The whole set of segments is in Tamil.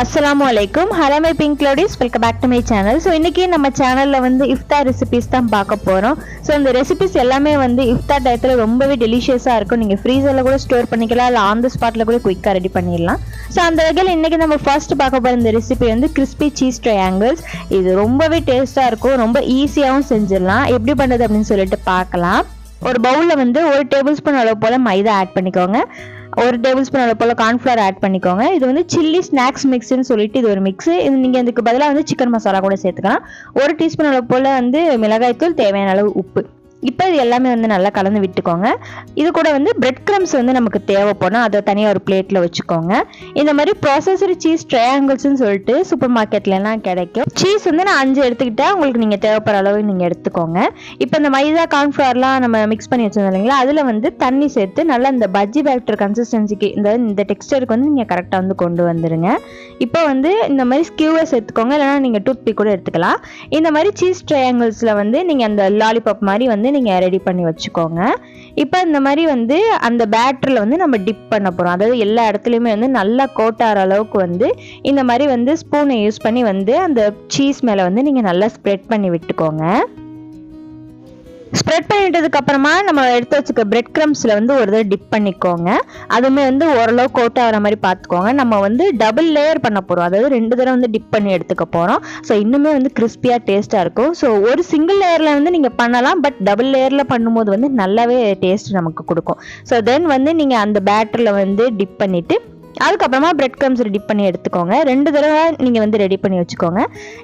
Assalamualaikum. Hello my pink ladies, welcome back to my channel. So இன்னைக்கு நம்ம சேனல்ல வந்து இஃப்தார் ரெசிபீஸ் தான் பார்க்க போறோம். ஸோ இந்த ரெசிபீஸ் எல்லாமே வந்து இஃப்தார் டயத்துல ரொம்பவே டெலிஷியஸா இருக்கும். நீங்க ஃப்ரீசர்ல கூட ஸ்டோர் பண்ணிக்கலாம், இல்லை ஆன் த ஸ்பாட்ல கூட குயிக்கா ரெடி பண்ணிடலாம். ஸோ அந்த வகையில் இன்னைக்கு நம்ம ஃபர்ஸ்ட் பார்க்க போற இந்த ரெசிபி வந்து கிறிஸ்பி சீஸ் ட்ரையாங்கிள்ஸ். இது ரொம்பவே டேஸ்டா இருக்கும், ரொம்ப ஈஸியாகவும் செஞ்சிடலாம். எப்படி பண்றது அப்படின்னு சொல்லிட்டு பார்க்கலாம். ஒரு பவுல்ல வந்து 1 டேபிள் ஸ்பூன் அளவு போல மைதா ஆட் பண்ணிக்கோங்க. 1 டேபிள் ஸ்பூன் அளவு போல கார்ன்ஃப்ளவர் ஆட் பண்ணிக்கோங்க. இது வந்து சில்லி ஸ்நாக்ஸ் மிக்ஸ்ன்னு சொல்லிட்டு இது ஒரு மிக்ஸ். இது நீங்க இதுக்கு பதிலாக வந்து சிக்கன் மசாலா கூட சேர்த்துக்கலாம். 1 டீஸ்பூன் அளவு போல வந்து மிளகாய்த்தூள், தேவையான அளவு உப்பு. இப்போ இது எல்லாமே வந்து நல்லா கலந்து விட்டுக்கோங்க. இது கூட வந்து பிரெட் கிரம்ஸ் வந்து நமக்கு தேவைப்படும், அதை தனியாக ஒரு பிளேட்ல வச்சுக்கோங்க. இந்த மாதிரி ப்ராசஸ்டு சீஸ் ட்ரையாங்கிள்ஸ்ன்னு சொல்லிட்டு சூப்பர் மார்க்கெட்லாம் கிடைக்கும். சீஸ் வந்து நான் 5 எடுத்துக்கிட்டா உங்களுக்கு நீங்கள் தேவைப்படுற அளவு நீங்கள் எடுத்துக்கோங்க. இப்போ இந்த மைதா கார்ன்ஃப்ளவர்லாம் நம்ம மிக்ஸ் பண்ணி வச்சிருந்தோம் இல்லைங்களா, அதில் வந்து தண்ணி சேர்த்து நல்லா இந்த பஜ்ஜி பேட்டர் கன்சிஸ்டன்சிக்கு இந்த டெக்ஸ்டருக்கு வந்து நீங்கள் கரெக்டாக வந்து கொண்டு வந்துடுங்க. இப்போ வந்து இந்த மாதிரி ஸ்கியூவை சேர்த்துக்கோங்க, இல்லைனா நீங்கள் டூத் பிக் கூட எடுத்துக்கலாம். இந்த மாதிரி சீஸ் ட்ரையாங்கிள்ஸில் வந்து நீங்கள் அந்த லாலிபாப் மாதிரி வந்து நீங்கள் ரெடி பண்ணி வச்சுக்கோங்க. இப்போ இந்த மாதிரி வந்து அந்த பேட்டரில் வந்து நம்ம டிப் பண்ண போகிறோம். அதாவது எல்லா இடத்துலையுமே வந்து நல்லா கோட்டார அளவுக்கு வந்து இந்த மாதிரி வந்து ஸ்பூனை யூஸ் பண்ணி வந்து அந்த சீஸ் மேலே வந்து நீங்கள் நல்லா ஸ்ப்ரெட் பண்ணி விட்டுக்கோங்க. ஸ்ப்ரெட் பண்ணிட்டதுக்கு அப்புறமா நம்ம எடுத்து வச்சுக்க பிரெட் கிரம்ஸில் வந்து ஒரு தடவை டிப் பண்ணிக்கோங்க. அதுவுமே வந்து ஓரளவு கோட் ஆகிற மாதிரி பார்த்துக்கோங்க. நம்ம வந்து டபுள் லேயர் பண்ண போகிறோம், அதாவது 2 தடவை வந்து டிப் பண்ணி எடுத்துக்க போகிறோம். ஸோ இன்னுமே வந்து கிறிஸ்பியாக டேஸ்ட்டாக இருக்கும். ஸோ ஒரு சிங்கிள் லேயரில் வந்து நீங்கள் பண்ணலாம், பட் டபுள் லேயரில் பண்ணும்போது வந்து நல்லாவே டேஸ்ட் நமக்கு கொடுக்கும். ஸோ தென் வந்து நீங்கள் அந்த பேட்டரில் வந்து டிப் பண்ணிவிட்டு அதுக்கப்புறமா பிரெட் கிரம்ஸ் டிப் பண்ணி எடுத்துக்கோங்க. 2 தடவை நீங்கள் வந்து ரெடி பண்ணி வச்சுக்கோங்க.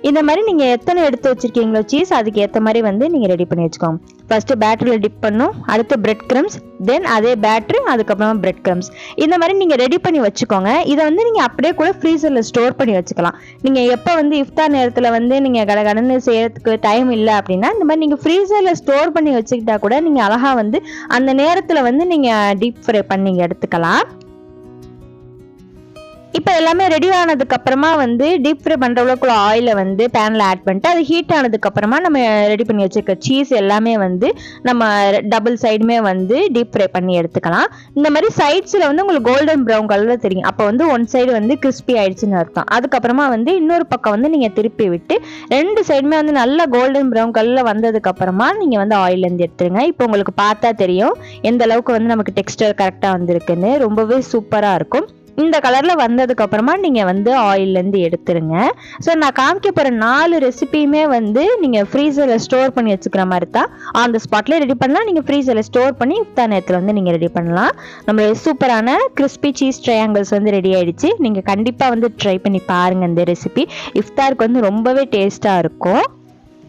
இந்த மாதிரி நீங்கள் எத்தனை எடுத்து வச்சுருக்கீங்களோ சீஸ், அதுக்கு ஏற்ற மாதிரி வந்து நீங்கள் ரெடி பண்ணி வச்சுக்கோங்க. ஃபர்ஸ்ட் பேட்டரியில் டிப் பண்ணும், அடுத்து பிரெட் கிரம்ஸ், தென் அதே பேட்டரி, அதுக்கப்புறமா பிரெட் கிரம்ஸ். இந்த மாதிரி நீங்கள் ரெடி பண்ணி வச்சுக்கோங்க. இதை வந்து நீங்கள் அப்படியே கூட ஃப்ரீசரில் ஸ்டோர் பண்ணி வச்சுக்கலாம். நீங்கள் எப்போ வந்து இஃப்தார் நேரத்தில் வந்து நீங்கள் கடன்னு செய்யறதுக்கு டைம் இல்லை அப்படின்னா இந்த மாதிரி நீங்கள் ஃப்ரீசரில் ஸ்டோர் பண்ணி வச்சுக்கிட்டா கூட நீங்கள் அழகாக வந்து அந்த நேரத்தில் வந்து நீங்கள் டீப் ஃப்ரை பண்ணி எடுத்துக்கலாம். இப்போ எல்லாமே ரெடி ஆனதுக்கு அப்புறமா வந்து டீப் ஃப்ரை பண்ணுற அளவுக்குள்ள ஆயிலை வந்து பேனில் ஆட் பண்ணிட்டு அது ஹீட் ஆனதுக்கு அப்புறமா நம்ம ரெடி பண்ணி வச்சுருக்க சீஸ் எல்லாமே வந்து நம்ம டபுள் சைடுமே வந்து டீப் ஃப்ரை பண்ணி எடுத்துக்கலாம். இந்த மாதிரி சைட்ஸில் வந்து உங்களுக்கு கோல்டன் ப்ரௌன் கலரில் தெரியும், அப்போ வந்து ஒன் சைடு வந்து கிறிஸ்பி ஆயிடுச்சுன்னு அர்த்தம். அதுக்கப்புறமா வந்து இன்னொரு பக்கம் வந்து நீங்கள் திருப்பி விட்டு 2 சைடுமே வந்து நல்லா கோல்டன் ப்ரௌன் கலரில் வந்ததுக்கு அப்புறமா நீங்கள் வந்து ஆயிலேருந்து எடுத்துருங்க. இப்போ உங்களுக்கு பார்த்தா தெரியும் எந்த அளவுக்கு வந்து நமக்கு டெக்ஸ்டர் கரெக்டாக வந்திருக்குன்னு. ரொம்பவே சூப்பராக இருக்கும். இந்த கலர்ல வந்ததுக்கு அப்புறமா நீங்க வந்து ஆயிலேருந்து எடுத்துருங்க. ஸோ நான் காமிக்க போற 4 ரெசிபியுமே வந்து நீங்க ஃப்ரீசர்ல ஸ்டோர் பண்ணி வச்சுக்கிற மாதிரி தான். அந்த ஸ்பாட்ல ரெடி பண்ணலாம், நீங்க ஃப்ரீசர்ல ஸ்டோர் பண்ணி இஃப்தார் நேரத்தில் வந்து நீங்க ரெடி பண்ணலாம். நம்மளுடைய சூப்பரான கிறிஸ்பி சீஸ் ட்ரையாங்கிள்ஸ் வந்து ரெடி ஆயிடுச்சு. நீங்க கண்டிப்பா வந்து ட்ரை பண்ணி பாருங்க. இந்த ரெசிபி இஃப்தாருக்கு வந்து ரொம்பவே டேஸ்டா இருக்கும்.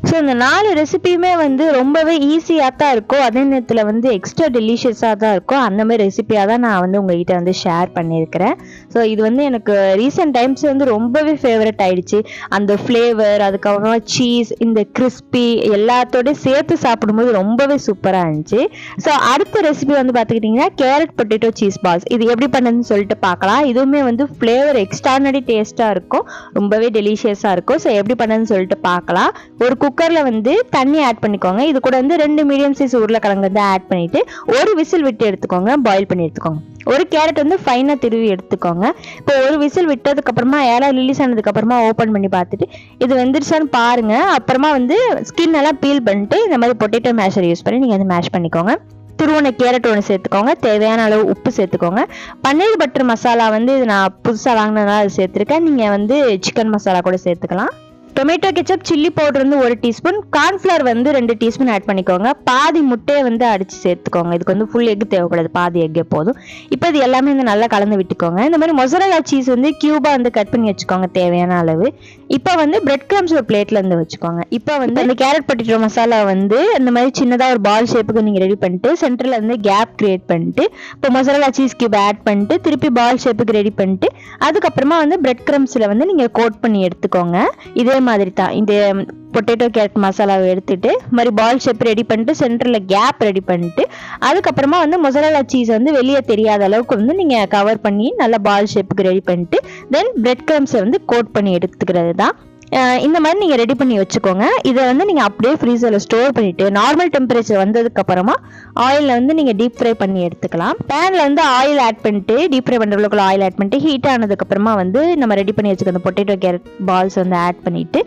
ஸோ இந்த 4 ரெசிபியுமே வந்து ரொம்பவே ஈஸியாக தான் இருக்கும், அதே நேரத்தில் வந்து எக்ஸ்ட்ரா டெலிஷியஸாக தான் இருக்கும். அந்த மாதிரி ரெசிபியாக தான் நான் வந்து உங்கள்கிட்ட வந்து ஷேர் பண்ணியிருக்கிறேன். ஸோ இது வந்து எனக்கு ரீசெண்ட் டைம்ஸ் வந்து ரொம்பவே ஃபேவரட் ஆயிடுச்சு. அந்த ஃப்ளேவர், அதுக்கப்புறமா சீஸ், இந்த கிறிஸ்பி எல்லாத்தோடய சேர்த்து சாப்பிடும்போது ரொம்பவே சூப்பராக இருந்துச்சு. ஸோ அடுத்த ரெசிபி வந்து பார்த்துக்கிட்டிங்கன்னா கேரட் பொட்டேட்டோ சீஸ் பால்ஸ். இது எப்படி பண்ணுறதுன்னு சொல்லிட்டு பார்க்கலாம். இதுவுமே வந்து ஃப்ளேவர் எக்ஸ்ட்ரானரி டேஸ்ட்டாக இருக்கும், ரொம்பவே டெலிஷியஸாக இருக்கும். ஸோ எப்படி பண்ணுறதுன்னு சொல்லிட்டு பார்க்கலாம். ஒரு குக்கரில் வந்து தண்ணி ஆட் பண்ணிக்கோங்க. இது கூட வந்து 2 மீடியம் சைஸ் உருளைக்கிழங்கு வந்து ஆட் பண்ணிட்டு 1 விசில் விட்டு எடுத்துக்கோங்க, பாயில் பண்ணி எடுத்துக்கோங்க. ஒரு கேரட் வந்து ஃபைனாக திருவி எடுத்துக்கோங்க. இப்போ 1 விசில் விட்டதுக்கு அப்புறமா ஏழை ரிலீஸ் ஆனதுக்கு அப்புறமா ஓப்பன் பண்ணி பார்த்துட்டு இது வெந்துருச்சான்னு பாருங்க. அப்புறமா வந்து ஸ்கின் எல்லாம் பீல் பண்ணிட்டு இந்த மாதிரி பொட்டேட்டோ மேஷர் யூஸ் பண்ணி நீங்கள் வந்து மேஷ் பண்ணிக்கோங்க. துருவன கேரட் 1 சேர்த்துக்கோங்க, தேவையான அளவு உப்பு சேர்த்துக்கோங்க. பன்னீர் பட்டர் மசாலா வந்து இது நான் புதுசாக வாங்கினதுனால அது சேர்த்துருக்கேன், நீங்கள் வந்து சிக்கன் மசாலா கூட சேர்த்துக்கலாம். டொமேட்டோ கெச்சப், சில்லி பவுடர் வந்து 1 டீஸ்பூன், கார்ன்ஃப்ளவர் வந்து 2 டீஸ்பூன் ஆட் பண்ணிக்கோங்க. பாதி முட்டையை வந்து அடித்து சேர்த்துக்கோங்க. இதுக்கு வந்து ஃபுல் எக் தேவைப்படாது, பாதி எக்கே போதும். இப்போ இது எல்லாமே வந்து நல்லா கலந்து விட்டுக்கோங்க. இந்த மாதிரி மொசரல்லா சீஸ் வந்து கியூபாக வந்து கட் பண்ணி வச்சுக்கோங்க தேவையான அளவு. இப்போ வந்து பிரெட் கிரம்ஸ் ஒரு பிளேட்ல இருந்து வச்சுக்கோங்க. இப்போ வந்து இந்த கேரட் பொட்டேட்டோ மசாலா வந்து இந்த மாதிரி சின்னதாக ஒரு பால் ஷேப்புக்கு நீங்கள் ரெடி பண்ணிட்டு சென்டரில் வந்து கேப் கிரியேட் பண்ணிட்டு இப்போ மொசரல்லா சீஸ் கியூப் ஆட் பண்ணிட்டு திருப்பி பால் ஷேப்புக்கு ரெடி பண்ணிட்டு அதுக்கப்புறமா வந்து பிரெட் கிரம்ஸில் வந்து நீங்கள் கோட் பண்ணி எடுத்துக்கோங்க. இதே மாதிரி தான் இந்த பொட்டேட்டோ கேரட் மசாலாவை எடுத்துட்டு மாதிரி பால் ஷேப் ரெடி பண்ணிட்டு சென்டரில் கேப் ரெடி பண்ணிட்டு அதுக்கப்புறமா வந்து மொசரல்லா சீஸ் வந்து வெளியே தெரியாத அளவுக்கு வந்து நீங்கள் கவர் பண்ணி நல்லா பால் ஷேப்புக்கு ரெடி பண்ணிட்டு தென் பிரெட் கிரம்ஸை வந்து கோட் பண்ணி எடுத்துக்கிறது தான். இந்த மாதிரி நீங்கள் ரெடி பண்ணி வச்சுக்கோங்க. இதை வந்து நீங்கள் அப்படியே ஃப்ரீசரில் ஸ்டோர் பண்ணிவிட்டு நார்மல் டெம்பரேச்சர் வந்ததுக்கப்புறமா ஆயிலில் வந்து நீங்கள் டீப் ஃப்ரை பண்ணி எடுத்துக்கலாம். பேனில் வந்து ஆயில் ஆட் பண்ணிட்டு டீப் ஃப்ரை பண்ணுறதுக்குள்ள ஆயில் ஆட் பண்ணிட்டு ஹீட் ஆனதுக்கப்புறமா வந்து நம்ம ரெடி பண்ணி வச்சுக்க அந்த பொட்டேட்டோ கேரட் பால்ஸ் வந்து ஆட் பண்ணிவிட்டு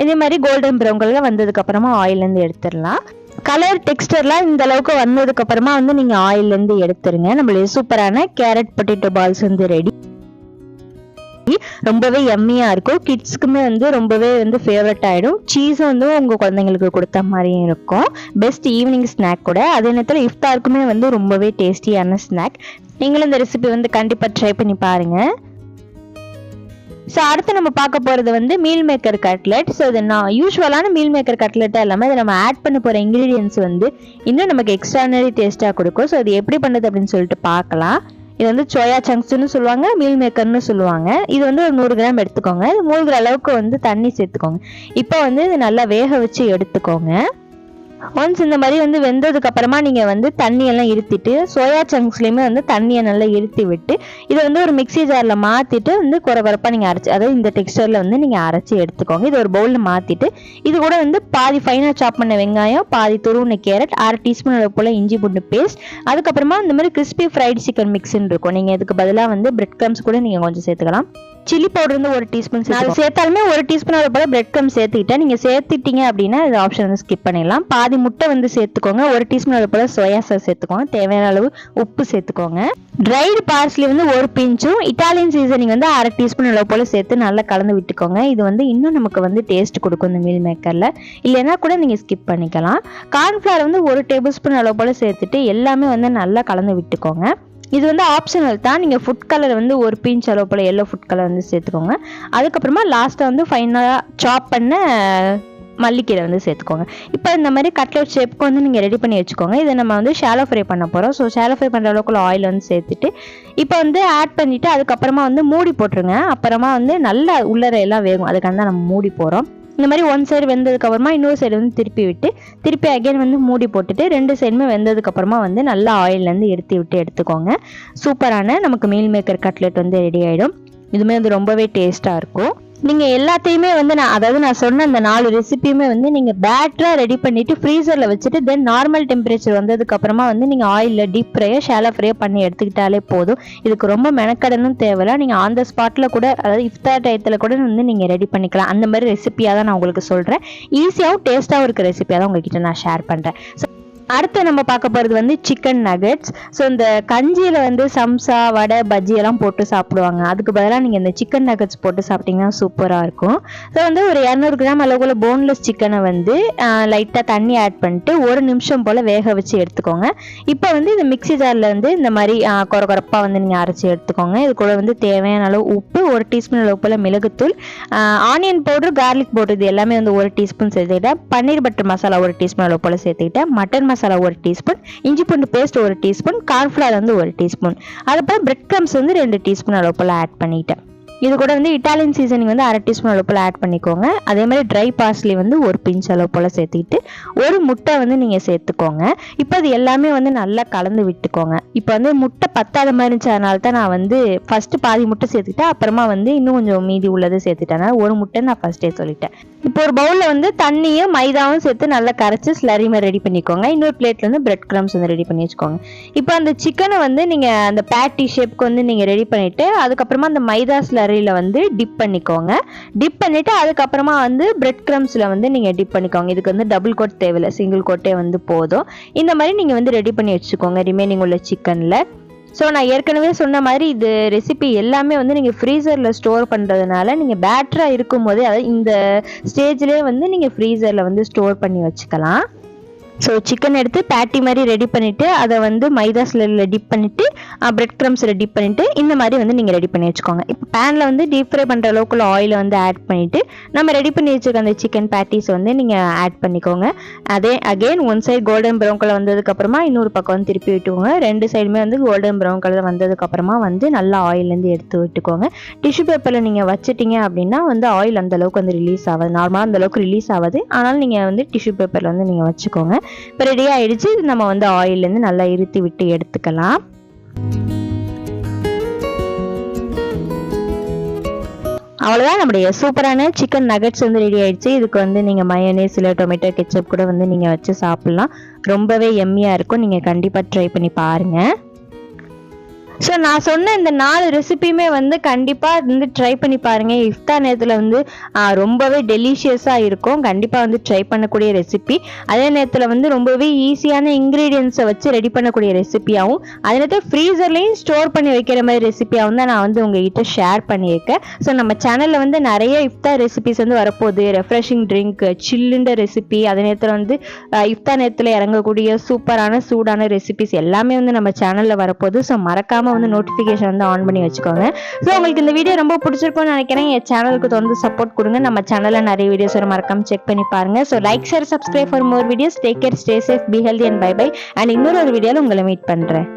இதே மாதிரி கோல்டன் ப்ரௌன் கலரில் வந்ததுக்கப்புறமா ஆயிலேருந்து எடுத்துடலாம். கலர் டெக்ஸ்டர்லாம் இந்த அளவுக்கு வந்ததுக்கு அப்புறமா வந்து நீங்க ஆயில்ல இருந்து எடுத்துருங்க. நம்மளுடைய சூப்பரான கேரட் பொட்டேட்டோ பால்ஸ் வந்து ரெடி. ரொம்பவே எம்மியா இருக்கும். கிட்ஸ்க்குமே வந்து ரொம்பவே வந்து ஃபேவரட் ஆயிடும். சீஸும் வந்து உங்க குழந்தைங்களுக்கு கொடுத்த மாதிரியும் இருக்கும். பெஸ்ட் ஈவினிங் ஸ்நாக் கூட. அதே நேரத்தில் இஃப்தாருக்குமே வந்து ரொம்பவே டேஸ்டியான ஸ்நாக். நீங்களும் இந்த ரெசிபி வந்து கண்டிப்பா ட்ரை பண்ணி பாருங்க. ஸோ அடுத்து நம்ம பார்க்க போகிறது வந்து மீல் மேக்கர் கட்லெட். ஸோ இது நான் யூஸ்வலான மீல் மேக்கர் கட்லெட்டாக இல்லாமல் இதை நம்ம ஆட் பண்ண போகிற இன்க்ரீடியன்ஸ் வந்து இன்னும் நமக்கு எக்ஸ்ட்ரானரி டேஸ்ட்டாக கொடுக்கும். ஸோ இது எப்படி பண்ணுறது அப்படின்னு சொல்லிட்டு பார்க்கலாம். இது வந்து சோயா சங்க்ஸ்னு சொல்லுவாங்க, மீல் மேக்கர்னு சொல்லுவாங்க. இது வந்து ஒரு 100 கிராம் எடுத்துக்கோங்க. இது மூழ்கிற அளவுக்கு வந்து தண்ணி சேர்த்துக்கோங்க. இப்போ வந்து இது நல்லா வேக வச்சு எடுத்துக்கோங்க. ஒன்ஸ் இந்த மாதிரி வந்து வெந்ததுக்கு அப்புறமா நீங்க வந்து தண்ணியெல்லாம் இருத்திட்டு சோயா சங்க்ஸ்லயுமே வந்து தண்ணியை நல்லா இருத்தி விட்டு இதை வந்து ஒரு மிக்சி ஜார்ல மாத்திட்டு வந்து குறைப்பா நீங்க அரைச்சி, அதாவது இந்த டெக்ஸ்டர்ல வந்து நீங்க அரைச்சி எடுத்துக்கோங்க. இது ஒரு பவுல்ல மாத்திட்டு இது கூட வந்து பாதி ஃபைனா சாப் பண்ண வெங்காயம், பாதி துருவின கேரட், 1/2 டீஸ்பூன் அளவு போல இஞ்சி பூண்டு பேஸ்ட், அதுக்கப்புறமா இந்த மாதிரி கிறிஸ்பி ஃப்ரைட் சிக்கன் மிக்ஸ்ன்னு இருக்கும். நீங்க இதுக்கு பதிலாக வந்து பிரெட் கிரம்ஸ் கூட நீங்க கொஞ்சம் சேர்த்துக்கலாம். சில்லி பவுடர் வந்து 1 டீஸ்பூன் சேர்த்தாலுமே 1 டீஸ்பூன் அளவு போல பிரெட் க்ரம் சேர்த்துக்கிட்டேன். நீங்க சேர்த்துட்டீங்க அப்படின்னா இந்த ஆப்ஷன் வந்து ஸ்கிப் பண்ணிடலாம். பாதி முட்டை வந்து சேர்த்துக்கோங்க. 1 டீஸ்பூன் அளவு போல சோயா சாஸ் சேர்த்துக்கோங்க. தேவையான அளவு உப்பு சேர்த்துக்கோங்க. ட்ரைடு பார்ஸ்லி வந்து 1 பிஞ்சும், இட்டாலியன் சீசனிங் வந்து 1/2 டீஸ்பூன் அளவு போல சேர்த்து நல்லா கலந்து விட்டுக்கோங்க. இது வந்து இன்னும் நமக்கு வந்து டேஸ்ட் கொடுக்கும் இந்த மீல் மேக்கர்ல. இல்லைன்னா கூட நீங்க ஸ்கிப் பண்ணிக்கலாம். கார்ன்ஃபிளவர் வந்து 1 டேபிள் ஸ்பூன் அளவு போல சேர்த்துட்டு எல்லாமே வந்து நல்லா கலந்து விட்டுக்கோங்க. இது வந்து ஆப்ஷனல் தான். நீங்கள் ஃபுட் கலர் வந்து 1 பிஞ்ச் அளவு போல் எல்லோ ஃபுட் கலர் வந்து சேர்த்துக்கோங்க. அதுக்கப்புறமா லாஸ்ட்டாக வந்து ஃபைனலாக சாப் பண்ண மல்லிக்கீரை வந்து சேர்த்துக்கோங்க. இப்போ இந்த மாதிரி கட்லெட் ஷேப்புக்கு வந்து நீங்கள் ரெடி பண்ணி வச்சுக்கோங்க. இதை நம்ம வந்து ஷாலோ ஃப்ரை பண்ண போகிறோம். ஸோ ஷாலோ ஃப்ரை பண்ணுற அளவுக்குள்ள ஆயில் வந்து சேர்த்துட்டு இப்போ வந்து ஆட் பண்ணிவிட்டு அதுக்கப்புறமா வந்து மூடி போட்டுருங்க. அப்புறமா வந்து நல்லா உள்ளர எல்லாம் வேகும். அதுக்காக தான் நம்ம மூடி போகிறோம். இந்த மாதிரி 1 சைடு வெந்ததுக்கு அப்புறமா இன்னொரு சைடு வந்து திருப்பி அகைன் வந்து மூடி போட்டுட்டு 2 சைடுமே வெந்ததுக்கு அப்புறமா வந்து நல்லா ஆயிலேருந்து எடுத்துக்கோங்க. சூப்பரான நமக்கு மீல் மேக்கர் கட்லெட் வந்து ரெடி ஆகிடும். இதுவுமே வந்து ரொம்பவே டேஸ்ட்டாக இருக்கும். நீங்கள் எல்லாத்தையுமே வந்து நான் சொன்ன அந்த 4 ரெசிபியுமே வந்து நீங்கள் பேட்டராக ரெடி பண்ணிவிட்டு ஃப்ரீசரில் வச்சுட்டு தென் நார்மல் டெம்பரேச்சர் வந்ததுக்கு அப்புறமா வந்து நீங்கள் ஆயிலில் டீப் ஃப்ரையோ ஷாலோ ஃப்ரையோ பண்ணி எடுத்துக்கிட்டாலே போதும். இதுக்கு ரொம்ப மெனக்கடனும் தேவையில்ல. நீங்கள் ஆன் த ஸ்பாட்டில் கூட, அதாவது இஃப்தார் டயத்தில் கூட வந்து நீங்கள் ரெடி பண்ணிக்கலாம். அந்த மாதிரி ரெசிபியாக தான் நான் உங்களுக்கு சொல்கிறேன். ஈஸியாகவும் டேஸ்ட்டாகவும் இருக்க ரெசிபியாக தான் உங்ககிட்ட நான் ஷேர் பண்ணுறேன். அடுத்து நம்ம பார்க்க போகிறது வந்து சிக்கன் நகட்ஸ். ஸோ இந்த கஞ்சியில் வந்து சம்சா, வடை, பஜ்ஜி எல்லாம் போட்டு சாப்பிடுவாங்க. அதுக்கு பதிலாக நீங்கள் இந்த சிக்கன் நகட்ஸ் போட்டு சாப்பிட்டீங்கன்னா சூப்பராக இருக்கும். ஸோ வந்து ஒரு 200 கிராம் அளவுக்குள்ள போன்லெஸ் சிக்கனை வந்து லைட்டாக தண்ணி ஆட் பண்ணிட்டு 1 நிமிஷம் போல் வேக வச்சு எடுத்துக்கோங்க. இப்போ வந்து இந்த மிக்சி ஜாரில் வந்து இந்த மாதிரி கொரப்பாக வந்து நீங்கள் அரைச்சி எடுத்துக்கோங்க. இது கூட வந்து தேவையான அளவு உப்பு, 1 டீஸ்பூன் அளவு போல் மிளகுத்தூள், ஆனியன் பவுடர், கார்லிக் பவுடர் இது எல்லாமே வந்து 1 டீஸ்பூன் சேர்த்துக்கிட்டேன். பன்னீர் பட்டர் மசாலா 1 டீஸ்பூன் அளவு போல் சேர்த்துக்கிட்டேன். மட்டன் மசாலா 1 டீஸ்பூன், இஞ்சி பூண்டு பேஸ்ட் 1 டீஸ்பூன், கார்ன்ஃபிளவர் வந்து 1 டீஸ்பூன், அதுக்கப்புறம் பிரெட் கிரம்ஸ் வந்து 2 டீஸ்பூன் அளவு போல் ஆட் பண்ணிட்டேன். இது கூட வந்து இட்டாலியன் சீசனிங் வந்து 1/2 டீஸ்பூன் அளவு போல் ஆட் பண்ணிக்கோங்க. அதே மாதிரி ட்ரை பார்ஸ்லி வந்து 1 பிஞ்ச் அளவு போல் சேர்த்துக்கிட்டு 1 முட்டை வந்து நீங்கள் சேர்த்துக்கோங்க. இப்போ அது எல்லாமே வந்து நல்லா கலந்து விட்டுக்கோங்க. இப்போ வந்து முட்டை பத்தாத மாதிரி இருந்துச்சு, அதனால தான் நான் வந்து ஃபர்ஸ்ட் பாதி முட்டை சேர்த்துக்கிட்டேன். அப்புறமா வந்து இன்னும் கொஞ்சம் மீதி உள்ளது சேர்த்துட்டேன். அதனால் 1 முட்டை நான் ஃபர்ஸ்டே சொல்லிட்டேன். இப்போ ஒரு பவுலில் வந்து தண்ணியும் மைதாவும் சேர்த்து நல்லா கரைச்சி ஸ்லரி மாதிரி ரெடி பண்ணிக்கோங்க. இன்னொரு பிளேட்ல வந்து பிரெட் கிரம்ஸ் வந்து ரெடி பண்ணி வச்சுக்கோங்க. இப்போ அந்த சிக்கனை வந்து நீங்கள் அந்த பேட்டி ஷேப்புக்கு வந்து நீங்கள் ரெடி பண்ணிவிட்டு அதுக்கப்புறமா அந்த மைதா ஸ்லரியில் வந்து டிப் பண்ணிக்கோங்க. டிப் பண்ணிவிட்டு அதுக்கப்புறமா வந்து பிரெட் கிரம்ஸில் வந்து நீங்கள் டிப் பண்ணிக்கோங்க. இதுக்கு வந்து டபுள் கோட் தேவையில்லை, சிங்கிள் கோட்டே வந்து போதும். இந்த மாதிரி நீங்கள் வந்து ரெடி பண்ணி வச்சுக்கோங்க ரிமைனிங் உள்ள சிக்கனில். ஸோ நான் ஏற்கனவே சொன்ன மாதிரி இது ரெசிபி எல்லாமே வந்து நீங்கள் ஃப்ரீசரில் ஸ்டோர் பண்ணுறதுனால நீங்கள் பேட்டராக இருக்கும் போதே, அதாவது இந்த ஸ்டேஜ்லேயே வந்து நீங்கள் ஃப்ரீசரில் வந்து ஸ்டோர் பண்ணி வச்சுக்கலாம். ஸோ சிக்கன் எடுத்து பேட்டி மாதிரி ரெடி பண்ணிவிட்டு அதை வந்து மைதா ஸ்லரியில் டிப் பண்ணிவிட்டு பிரெட் கிரம்ஸில் டிப் பண்ணிவிட்டு இந்த மாதிரி வந்து நீங்கள் ரெடி பண்ணி வச்சுக்கோங்க. இப்போ பேனில் வந்து டீப் ஃப்ரை பண்ணுற அளவுக்குள்ள ஆயிலை வந்து ஆட் பண்ணிவிட்டு நம்ம ரெடி பண்ணி வச்சுருக்க அந்த சிக்கன் பேட்டிஸ் வந்து நீங்கள் ஆட் பண்ணிக்கோங்க. அதே again 1 side golden brown colour வந்ததுக்கப்புறமா இன்னொரு பக்கம் வந்து திருப்பி விட்டுக்கோங்க. 2 சைடுமே வந்து கோல்டன் ப்ரௌன் கலர் வந்ததுக்கப்புறமா வந்து நல்லா ஆயிலேருந்து எடுத்து விட்டுக்கோங்க. டிஷ்யூ பேப்பரில் நீங்கள் வச்சுட்டீங்க அப்படின்னா வந்து ஆயில் அந்தளவுக்கு வந்து ரிலீஸ் ஆகாது. நார்மலாக அந்தளவுக்கு ரிலீஸ் ஆகாது. ஆனால் நீங்கள் வந்து டிஷ்யூ பேப்பரில் வந்து நீங்கள் வச்சுக்கோங்க. இப்போ ரெடி ஆயிடுச்சு. இது நம்ம வந்து ஆயிலேருந்து நல்லா இருத்தி விட்டு எடுத்துக்கலாம். அவ்வளோதான், நம்முடைய சூப்பரான சிக்கன் நகட்ஸ் வந்து ரெடி ஆயிடுச்சு. இதுக்கு வந்து நீங்கள் மயோனேஸ் இல்லை டொமேட்டோ கெச்சப் கூட வந்து நீங்கள் வச்சு சாப்பிட்லாம். ரொம்பவே எம்மியாக இருக்கும். நீங்கள் கண்டிப்பாக ட்ரை பண்ணி பாருங்கள். ஸோ நான் சொன்ன இந்த 4 ரெசிபியுமே வந்து கண்டிப்பாக வந்து ட்ரை பண்ணி பாருங்கள். இஃப்தார் நேரத்தில் வந்து ரொம்பவே டெலிஷியஸாக இருக்கும். கண்டிப்பாக வந்து ட்ரை பண்ணக்கூடிய ரெசிபி. அதே நேரத்தில் வந்து ரொம்பவே ஈஸியான இன்க்ரீடியன்ஸை வச்சு ரெடி பண்ணக்கூடிய ரெசிபியாகவும், அதே நேரத்தில் ஃப்ரீசர்லேயும் ஸ்டோர் பண்ணி வைக்கிற மாதிரி ரெசிபியாகவும் தான் நான் வந்து உங்ககிட்ட ஷேர் பண்ணியிருக்கேன். ஸோ நம்ம சேனலில் வந்து நிறைய இஃப்தார் ரெசிபிஸ் வந்து வரப்போகுது. ரெஃப்ரெஷிங் ட்ரிங்க், சில்லுண்ட ரெசிபி, அதே நேரத்தில் வந்து இஃப்தார் நேரத்தில் இறங்கக்கூடிய சூப்பரான சூடான ரெசிபிஸ் எல்லாமே வந்து நம்ம சேனலில் வரப்போகுது. ஸோ மறக்காம வந்து நோட்டிஃபிகேஷன் வந்து ஆன் பண்ணி வச்சுக்கோங்க. ஸோ உங்களுக்கு இந்த வீடியோ ரொம்ப பிடிச்சிருக்கும்னு நினைக்கிறேன். என் சேனலுக்கு தொடர்ந்து சப்போர்ட் கொடுங்க. நம்ம சேனலில் நிறைய வீடியோஸ் வர மறக்காம செக் பண்ணி பாருங்க. So like, share, subscribe for more videos. Take care, stay safe, be healthy and bye bye. And இன்னொரு வீடியோவில் உங்களை மீட் பண்ணுறேன்.